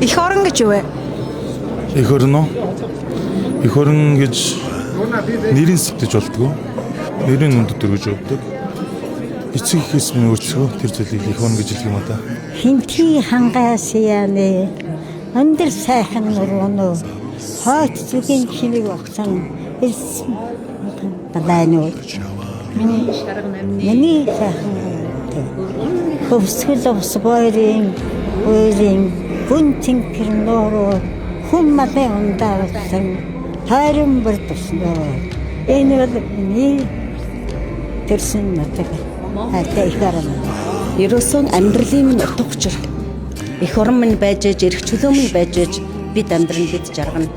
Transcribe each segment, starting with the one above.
Эх орон гэж юу вэ? Эх орон уу? Эх орон гэж нэрийн сэвтэж болдгоо. Нэрийн өндөдөр гэж боддог. Эцэг эхээс минь өөрчлөө тэр зүйлийг эх орон гэж хэлэх юм да. Хинтхи хангаас яаны өндөр сайхан нурууно хойт зүгийн хивэг огцон ирсэн байна. Миний сайхан хөвсгөл усбойрын гүн тэнхэр нуруу хүн малын ундаарсан хайрын бүр туснаа. Энэ бол миний төрсөн нутаг. Ерөөсөн амьдралын минь утга учир. Эх орон минь байж ээж, эрх чөлөө минь байж ээж бид амьдран бид жаргана.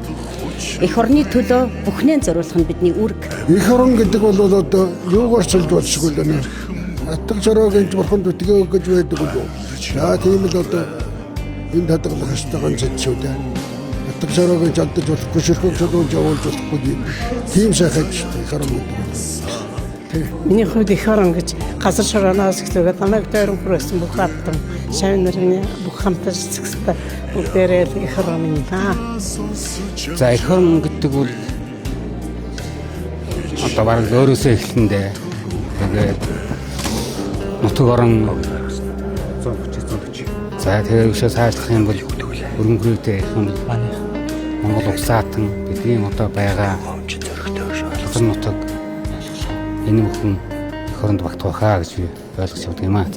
Эх орны төлөө бүхнээ зориулах нь бидний үүрэг. Эх орон гэдэг бол одоо юугаар ч болшгүй л байна. Атга жаргыг бурханд үтгээ гэж байдаг үү? За тийм л одоо энэ хадгалах хэвээр ганц шүү дээ. Атга жаргыг жаддаж болохгүй, ширхэг шодуулж явуулж болохгүй. Тийм сайхан эх орон гэдэг. Миний хувьд эх орон гэж газар шороноос эхлээд намайг тойрон хүрээсэн бүх хатан шавь нарын бүх хамтар зэгстэй бүгдээрээ эх орон юм да. За эх орон гэдэг бол одоо бараг өөрөөсөө эхлэндээ тэгээд нутаг орон за тэгээд өшөө сайжлах юм бол өрөнгөрөөтэй их юм Монгол улсаатан бидний одоо байгаа нутаг энэ бүхэн эх оронд багтах хаа гэж би ойлгож явдаг юм аа.